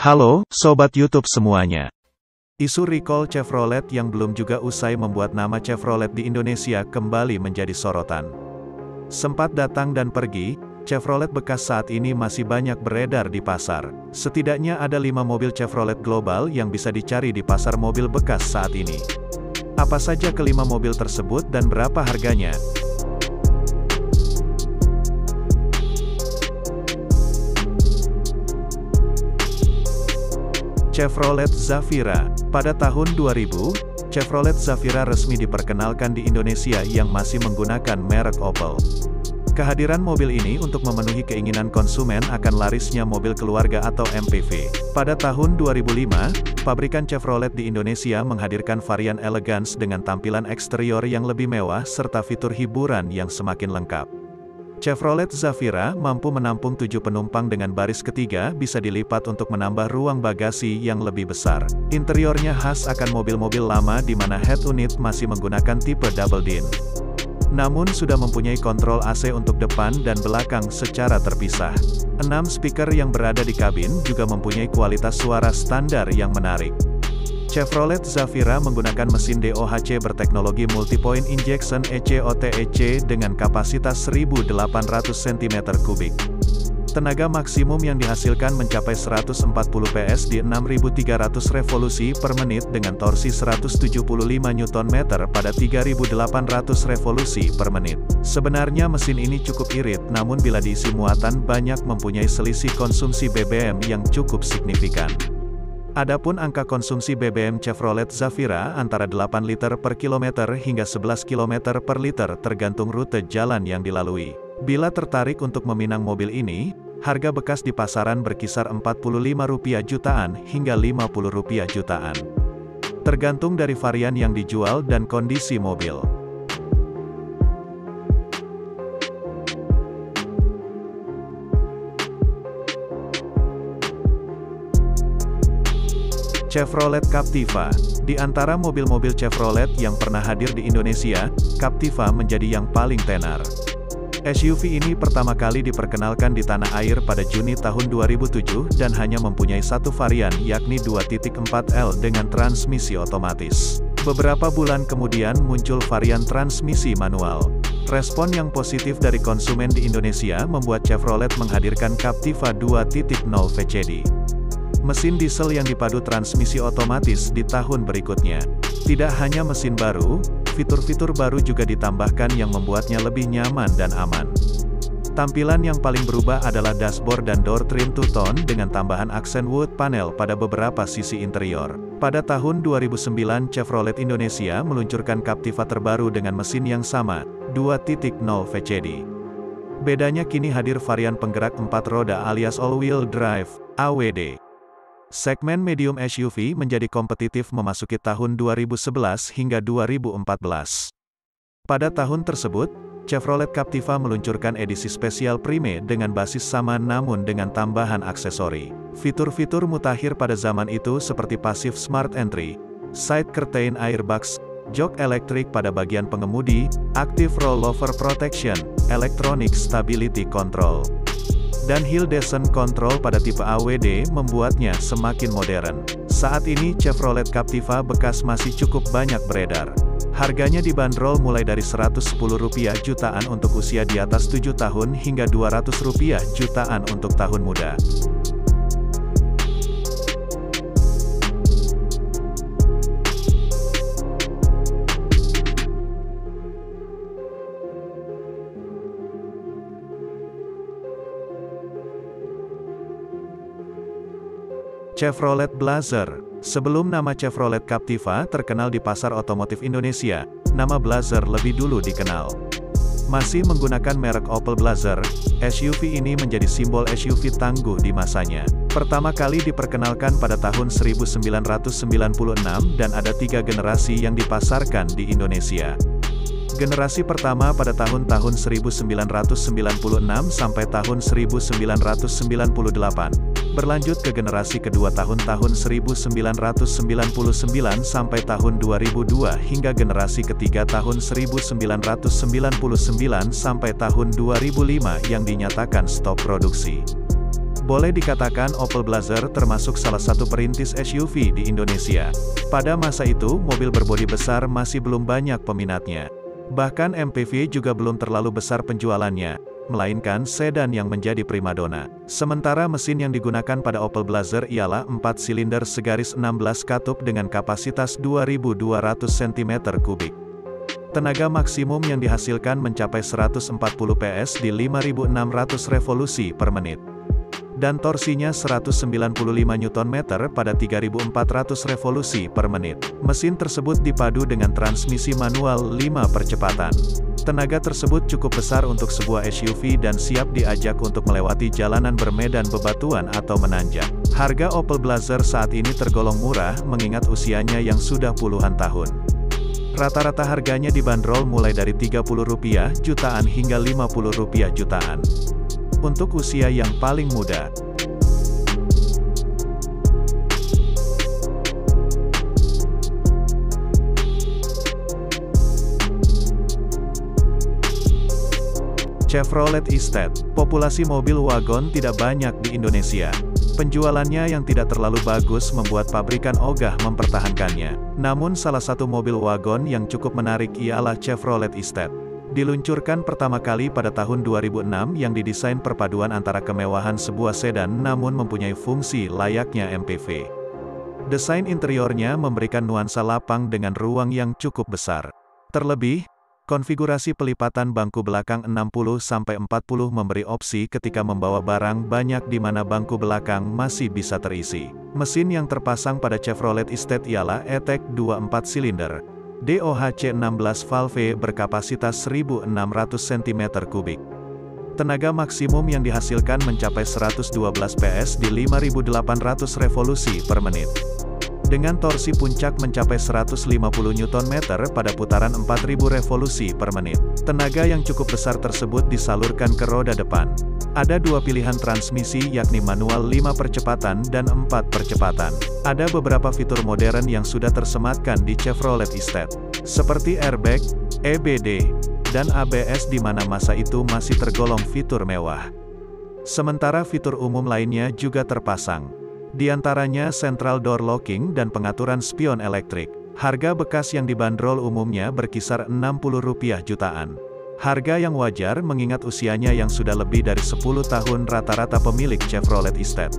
Halo, Sobat YouTube semuanya. Isu recall Chevrolet yang belum juga usai membuat nama Chevrolet di Indonesia kembali menjadi sorotan. Sempat datang dan pergi, Chevrolet bekas saat ini masih banyak beredar di pasar. Setidaknya ada 5 mobil Chevrolet global yang bisa dicari di pasar mobil bekas saat ini. Apa saja kelima mobil tersebut dan berapa harganya? Chevrolet Zafira. Pada tahun 2000, Chevrolet Zafira resmi diperkenalkan di Indonesia yang masih menggunakan merek Opel. Kehadiran mobil ini untuk memenuhi keinginan konsumen akan larisnya mobil keluarga atau MPV. Pada tahun 2005, pabrikan Chevrolet di Indonesia menghadirkan varian Elegance dengan tampilan eksterior yang lebih mewah serta fitur hiburan yang semakin lengkap. Chevrolet Zafira mampu menampung 7 penumpang dengan baris ketiga bisa dilipat untuk menambah ruang bagasi yang lebih besar. Interiornya khas akan mobil-mobil lama di mana head unit masih menggunakan tipe double din. Namun sudah mempunyai kontrol AC untuk depan dan belakang secara terpisah. 6 speaker yang berada di kabin juga mempunyai kualitas suara standar yang menarik. Chevrolet Zafira menggunakan mesin DOHC berteknologi multi-point injection ECOTEC dengan kapasitas 1.800 cm3. Tenaga maksimum yang dihasilkan mencapai 140 PS di 6.300 revolusi per menit dengan torsi 175 Nm pada 3.800 revolusi per menit. Sebenarnya mesin ini cukup irit, namun bila diisi muatan banyak mempunyai selisih konsumsi BBM yang cukup signifikan. Adapun angka konsumsi BBM Chevrolet Zafira antara 8 liter per kilometer hingga 11 km per liter tergantung rute jalan yang dilalui. Bila tertarik untuk meminang mobil ini, harga bekas di pasaran berkisar Rp45 jutaan hingga Rp50 jutaan. Tergantung dari varian yang dijual dan kondisi mobil. Chevrolet Captiva. Di antara mobil-mobil Chevrolet yang pernah hadir di Indonesia, Captiva menjadi yang paling tenar. SUV ini pertama kali diperkenalkan di tanah air pada Juni tahun 2007 dan hanya mempunyai satu varian yakni 2.4L dengan transmisi otomatis. Beberapa bulan kemudian muncul varian transmisi manual. Respon yang positif dari konsumen di Indonesia membuat Chevrolet menghadirkan Captiva 2.0 VCD. Mesin diesel yang dipadu transmisi otomatis di tahun berikutnya. Tidak hanya mesin baru, fitur-fitur baru juga ditambahkan yang membuatnya lebih nyaman dan aman. Tampilan yang paling berubah adalah dashboard dan door trim two-tone dengan tambahan aksen wood panel pada beberapa sisi interior. Pada tahun 2009 Chevrolet Indonesia meluncurkan Captiva terbaru dengan mesin yang sama, 2.0 VCD. Bedanya kini hadir varian penggerak 4 roda alias all-wheel drive, AWD. Segmen medium SUV menjadi kompetitif memasuki tahun 2011 hingga 2014. Pada tahun tersebut, Chevrolet Captiva meluncurkan edisi spesial Prime dengan basis sama namun dengan tambahan aksesori. Fitur-fitur mutakhir pada zaman itu seperti passive smart entry, side curtain airbags, jok elektrik pada bagian pengemudi, active rollover protection, electronic stability control, dan hill descent control pada tipe AWD membuatnya semakin modern. Saat ini Chevrolet Captiva bekas masih cukup banyak beredar. Harganya dibanderol mulai dari Rp110 jutaan untuk usia di atas 7 tahun hingga Rp200 jutaan untuk tahun muda. Chevrolet Blazer. Sebelum nama Chevrolet Captiva terkenal di pasar otomotif Indonesia, nama Blazer lebih dulu dikenal. Masih menggunakan merek Opel Blazer, SUV ini menjadi simbol SUV tangguh di masanya. Pertama kali diperkenalkan pada tahun 1996 dan ada 3 generasi yang dipasarkan di Indonesia. Generasi pertama pada tahun-tahun 1996 sampai tahun 1998. Berlanjut ke generasi kedua tahun-tahun 1999 sampai tahun 2002 hingga generasi ketiga tahun 1999 sampai tahun 2005 yang dinyatakan stop produksi. Boleh dikatakan Opel Blazer termasuk salah satu perintis SUV di Indonesia. Pada masa itu, mobil berbodi besar masih belum banyak peminatnya. Bahkan MPV juga belum terlalu besar penjualannya, melainkan sedan yang menjadi primadona. Sementara mesin yang digunakan pada Opel Blazer ialah 4 silinder segaris 16 katup dengan kapasitas 2200 cm3. Tenaga maksimum yang dihasilkan mencapai 140 PS di 5600 revolusi per menit. Dan torsinya 195 Nm pada 3400 revolusi per menit. Mesin tersebut dipadu dengan transmisi manual 5 percepatan. Tenaga tersebut cukup besar untuk sebuah SUV dan siap diajak untuk melewati jalanan bermedan bebatuan atau menanjak. Harga Opel Blazer saat ini tergolong murah mengingat usianya yang sudah puluhan tahun. Rata-rata harganya dibanderol mulai dari Rp30 jutaan hingga Rp50 jutaan. Untuk usia yang paling muda, Chevrolet Estate. Populasi mobil wagon tidak banyak di Indonesia. Penjualannya yang tidak terlalu bagus membuat pabrikan ogah mempertahankannya. Namun salah satu mobil wagon yang cukup menarik ialah Chevrolet Estate. Diluncurkan pertama kali pada tahun 2006 yang didesain perpaduan antara kemewahan sebuah sedan namun mempunyai fungsi layaknya MPV. Desain interiornya memberikan nuansa lapang dengan ruang yang cukup besar. Terlebih, konfigurasi pelipatan bangku belakang 60-40 memberi opsi ketika membawa barang banyak di mana bangku belakang masih bisa terisi. Mesin yang terpasang pada Chevrolet Estate ialah E-Tech 2 4 silinder. DOHC 16 valve berkapasitas 1600 cm3. Tenaga maksimum yang dihasilkan mencapai 112 PS di 5800 revolusi per menit. Dengan torsi puncak mencapai 150 Nm pada putaran 4000 revolusi per menit. Tenaga yang cukup besar tersebut disalurkan ke roda depan. Ada dua pilihan transmisi yakni manual 5 percepatan dan 4 percepatan. Ada beberapa fitur modern yang sudah tersematkan di Chevrolet Estate, seperti airbag, EBD, dan ABS di mana masa itu masih tergolong fitur mewah. Sementara fitur umum lainnya juga terpasang. Di antaranya central door locking dan pengaturan spion elektrik. Harga bekas yang dibanderol umumnya berkisar Rp60 jutaan. Harga yang wajar mengingat usianya yang sudah lebih dari 10 tahun rata-rata pemilik Chevrolet Estate.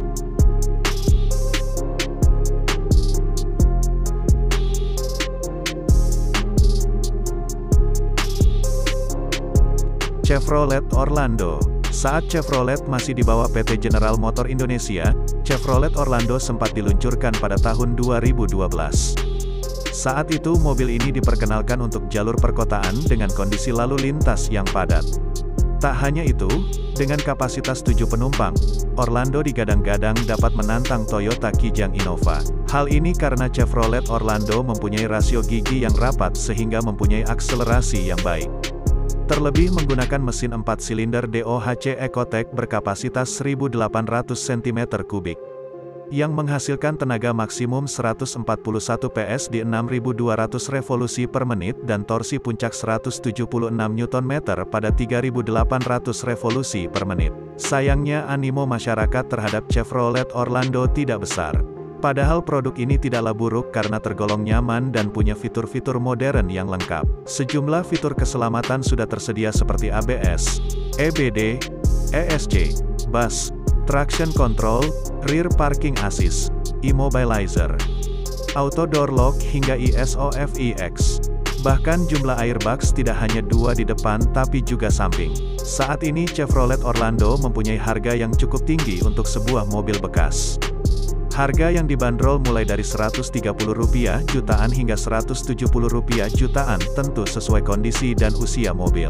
Chevrolet Orlando. Saat Chevrolet masih di bawah PT General Motor Indonesia, Chevrolet Orlando sempat diluncurkan pada tahun 2012. Saat itu mobil ini diperkenalkan untuk jalur perkotaan dengan kondisi lalu lintas yang padat. Tak hanya itu, dengan kapasitas 7 penumpang, Orlando digadang-gadang dapat menantang Toyota Kijang Innova. Hal ini karena Chevrolet Orlando mempunyai rasio gigi yang rapat sehingga mempunyai akselerasi yang baik. Terlebih menggunakan mesin 4 silinder DOHC EcoTech berkapasitas 1800 cm3, yang menghasilkan tenaga maksimum 141 PS di 6200 revolusi per menit dan torsi puncak 176 Nm pada 3800 revolusi per menit. Sayangnya animo masyarakat terhadap Chevrolet Orlando tidak besar. Padahal produk ini tidaklah buruk karena tergolong nyaman dan punya fitur-fitur modern yang lengkap. Sejumlah fitur keselamatan sudah tersedia seperti ABS, EBD, ESC, bus, traction control, rear parking assist, immobilizer, auto door lock hingga ESOFIX. Bahkan jumlah airbags tidak hanya 2 di depan tapi juga samping. Saat ini Chevrolet Orlando mempunyai harga yang cukup tinggi untuk sebuah mobil bekas. Harga yang dibanderol mulai dari Rp130 jutaan hingga Rp170 jutaan, tentu sesuai kondisi dan usia mobil.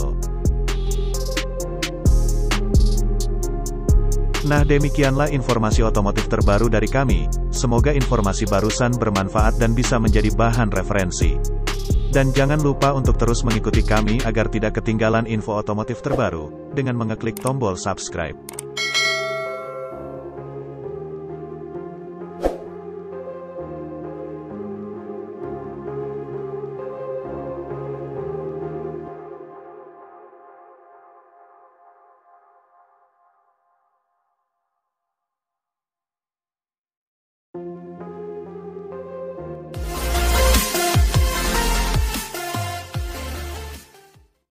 Nah, demikianlah informasi otomotif terbaru dari kami. Semoga informasi barusan bermanfaat dan bisa menjadi bahan referensi. Dan jangan lupa untuk terus mengikuti kami agar tidak ketinggalan info otomotif terbaru, dengan mengeklik tombol subscribe.